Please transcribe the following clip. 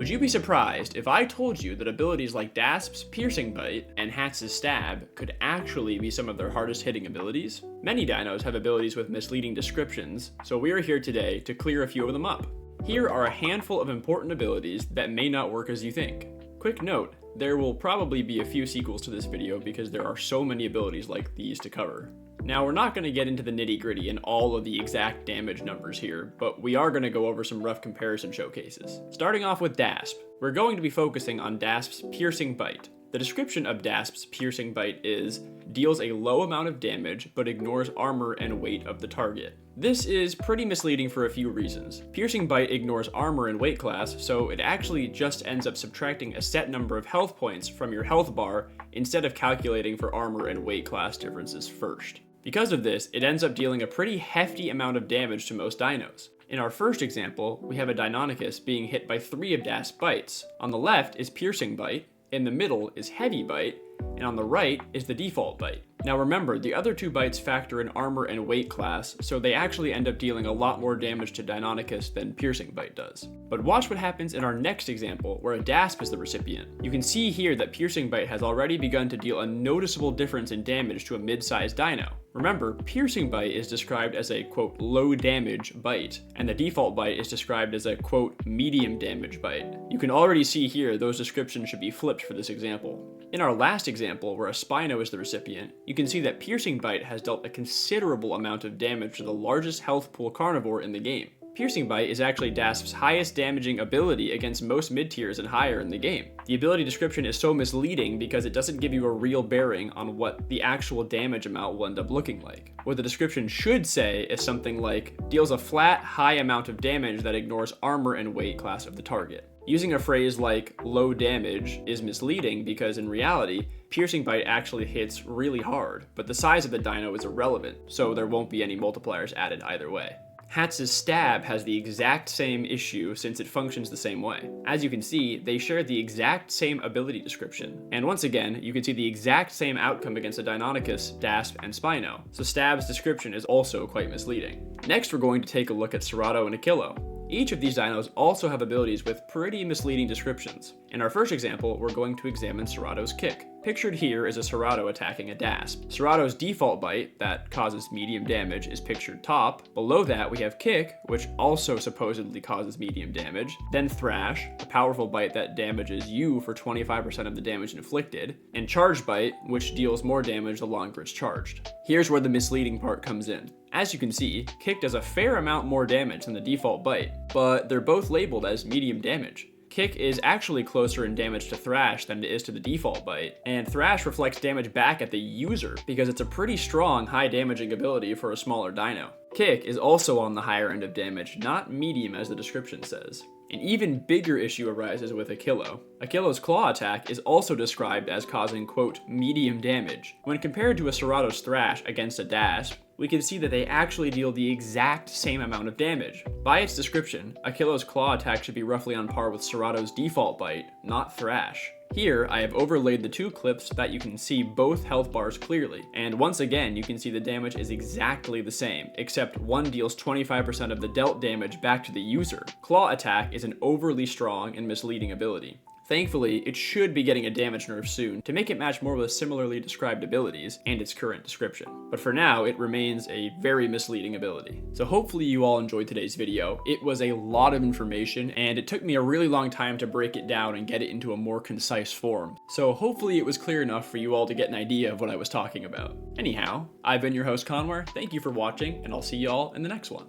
Would you be surprised if I told you that abilities like Dasp's Piercing Bite and Hatz's Stab could actually be some of their hardest hitting abilities? Many dinos have abilities with misleading descriptions, so we are here today to clear a few of them up. Here are a handful of important abilities that may not work as you think. Quick note, there will probably be a few sequels to this video because there are so many abilities like these to cover. Now, we're not going to get into the nitty-gritty and all of the exact damage numbers here, but we are going to go over some rough comparison showcases. Starting off with Dasp, we're going to be focusing on Dasp's Piercing Bite. The description of Dasp's Piercing Bite is, deals a low amount of damage but ignores armor and weight of the target. This is pretty misleading for a few reasons. Piercing Bite ignores armor and weight class, so it actually just ends up subtracting a set number of health points from your health bar instead of calculating for armor and weight class differences first. Because of this, it ends up dealing a pretty hefty amount of damage to most dinos. In our first example, we have a Deinonychus being hit by 3 of Dasp's bites. On the left is Piercing Bite, in the middle is Heavy Bite, and on the right is the default bite. Now remember, the other 2 bites factor in armor and weight class, so they actually end up dealing a lot more damage to Deinonychus than Piercing Bite does. But watch what happens in our next example, where a Dasp is the recipient. You can see here that Piercing Bite has already begun to deal a noticeable difference in damage to a mid-sized dino. Remember, Piercing Bite is described as a, quote, low damage bite, and the default bite is described as a, quote, medium damage bite. You can already see here those descriptions should be flipped for this example. In our last example, where a Spino is the recipient, you can see that Piercing Bite has dealt a considerable amount of damage to the largest health pool carnivore in the game. Piercing Bite is actually Dasp's highest damaging ability against most mid-tiers and higher in the game. The ability description is so misleading because it doesn't give you a real bearing on what the actual damage amount will end up looking like. What the description should say is something like, deals a flat, high amount of damage that ignores armor and weight class of the target. Using a phrase like low damage is misleading because in reality, Piercing Bite actually hits really hard, but the size of the dino is irrelevant, so there won't be any multipliers added either way. Hatz's Stab has the exact same issue since it functions the same way. As you can see, they share the exact same ability description. And once again, you can see the exact same outcome against a Deinonychus, Dasp, and Spino. So Stab's description is also quite misleading. Next, we're going to take a look at Cerato and Achillo. Each of these dinos also have abilities with pretty misleading descriptions. In our first example, we're going to examine Cerato's Kick. Pictured here is a Cerato attacking a Dasp. Cerato's default bite, that causes medium damage, is pictured top. Below that, we have Kick, which also supposedly causes medium damage. Then Thrash, a powerful bite that damages you for 25% of the damage inflicted. And Charge Bite, which deals more damage the longer it's charged. Here's where the misleading part comes in. As you can see, Kick does a fair amount more damage than the default bite, but they're both labeled as medium damage. Kick is actually closer in damage to Thrash than it is to the default bite, and Thrash reflects damage back at the user because it's a pretty strong high damaging ability for a smaller dino. Kick is also on the higher end of damage, not medium as the description says. An even bigger issue arises with Achillo. Achillo's claw attack is also described as causing, quote, medium damage. When compared to a Cerato's Thrash against a Dasp, we can see that they actually deal the exact same amount of damage. By its description, Achillo's claw attack should be roughly on par with Cerato's default bite, not Thrash. Here, I have overlaid the 2 clips so that you can see both health bars clearly, and once again you can see the damage is exactly the same, except one deals 25% of the dealt damage back to the user. Claw attack is an overly strong and misleading ability. Thankfully, it should be getting a damage nerf soon to make it match more with similarly described abilities and its current description. But for now, it remains a very misleading ability. So hopefully you all enjoyed today's video. It was a lot of information, and it took me a really long time to break it down and get it into a more concise form. So hopefully it was clear enough for you all to get an idea of what I was talking about. Anyhow, I've been your host Conwar, thank you for watching, and I'll see y'all in the next one.